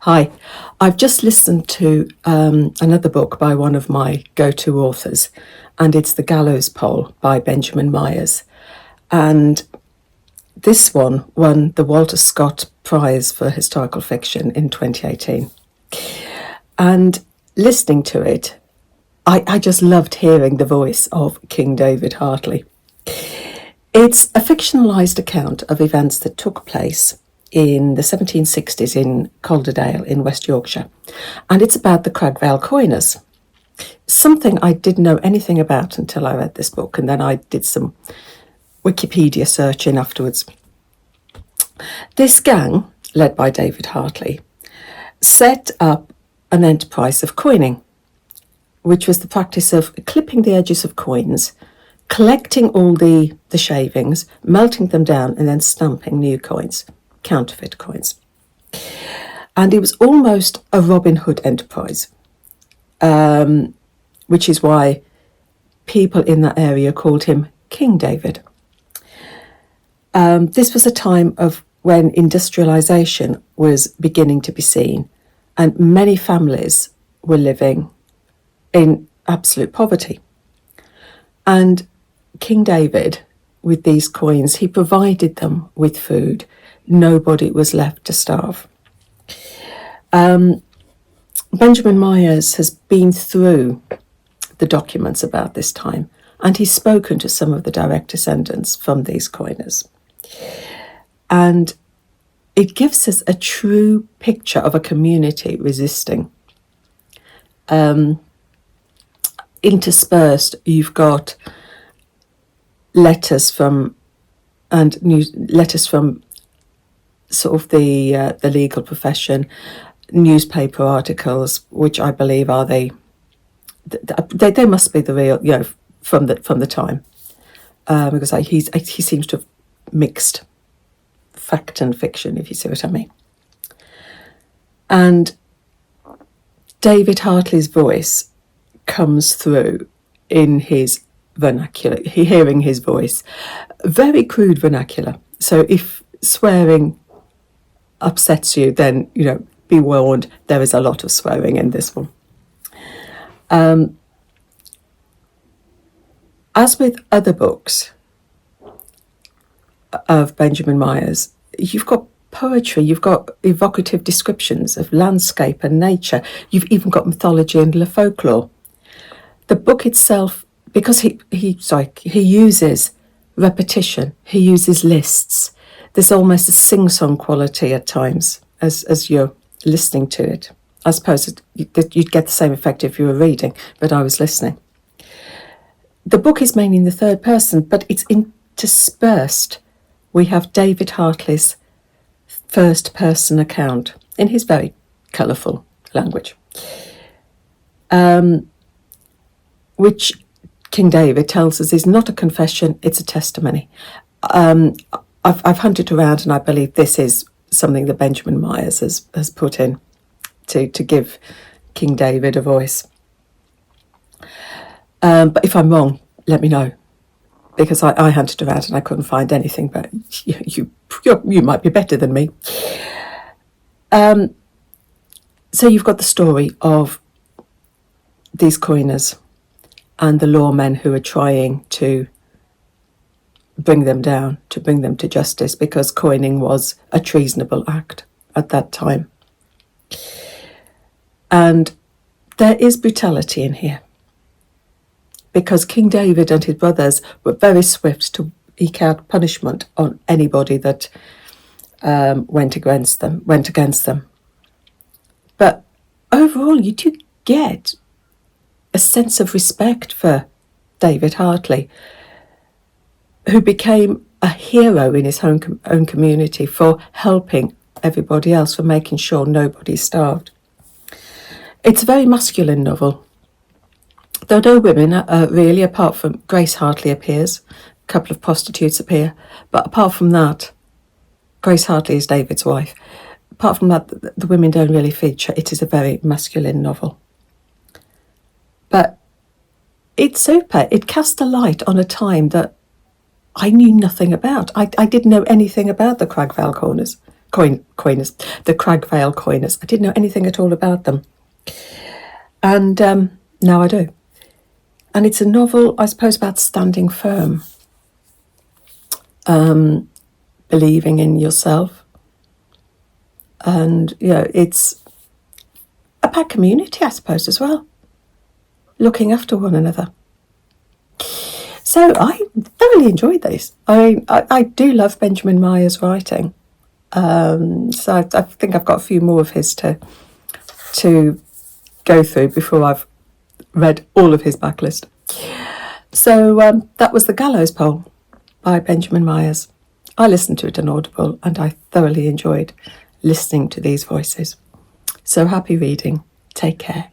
Hi, I've just listened to another book by one of my go-to authors, and it's The Gallows Pole by Benjamin Myers. And this one won the Walter Scott Prize for Historical Fiction in 2018. And listening to it, I just loved hearing the voice of King David Hartley. It's a fictionalised account of events that took place in the 1760s in Calderdale in West Yorkshire, and it's about the Cragvale coiners, something I didn't know anything about until I read this book, and then I did some Wikipedia searching afterwards. This gang, led by David Hartley, set up an enterprise of coining, which was the practice of clipping the edges of coins, collecting all the shavings, melting them down, and then stamping new coins, counterfeit coins. And it was almost a Robin Hood enterprise, which is why people in that area called him King David. This was a time of when industrialisation was beginning to be seen, and many families were living in absolute poverty. And King David, with these coins, he provided them with food. Nobody was left to starve. Benjamin Myers has been through the documents about this time, and he's spoken to some of the direct descendants from these coiners. And it gives us a true picture of a community resisting. Interspersed, you've got letters from sort of the legal profession, newspaper articles, which I believe are they must be the real, from the time, because he seems to have mixed fact and fiction, if you see what I mean. And David Hartley's voice comes through in his vernacular, hearing his voice, very crude vernacular. So if swearing upsets you, then, be warned, there is a lot of swearing in this one. As with other books of Benjamin Myers, you've got poetry, you've got evocative descriptions of landscape and nature, you've even got mythology and folklore. The book itself, because he uses repetition, he uses lists. There's almost a sing-song quality at times as you're listening to it. I suppose you'd get the same effect if you were reading, but I was listening. The book is mainly in the third person, but it's interspersed. We have David Hartley's first person account in his very colourful language, which King David tells us is not a confession, it's a testimony. I've hunted around, and I believe this is something that Benjamin Myers has put in to give King David a voice. But if I'm wrong, let me know, because I hunted around and I couldn't find anything, but you might be better than me. So you've got the story of these coiners and the lawmen who are trying to bring them down, to bring them to justice, because coining was a treasonable act at that time. And there is brutality in here, because King David and his brothers were very swift to eke out punishment on anybody that went against them. But overall, you do get a sense of respect for David Hartley, who became a hero in his own community for helping everybody else, for making sure nobody starved. It's a very masculine novel. There are no women, really, apart from Grace Hartley appears, a couple of prostitutes appear, but apart from that, Grace Hartley is David's wife. Apart from that, the women don't really feature. It is a very masculine novel. But it's super. It cast a light on a time that I knew nothing about. I didn't know anything about the Cragvale Corners. the Cragvale coiners. I didn't know anything at all about them. And now I do. And it's a novel, I suppose, about standing firm, believing in yourself. And, it's about community, I suppose, as well. Looking after one another. So I thoroughly enjoyed these. I do love Benjamin Myers' writing. So I think I've got a few more of his to go through before I've read all of his backlist. So that was The Gallows Pole by Benjamin Myers. I listened to it on Audible and I thoroughly enjoyed listening to these voices. So happy reading. Take care.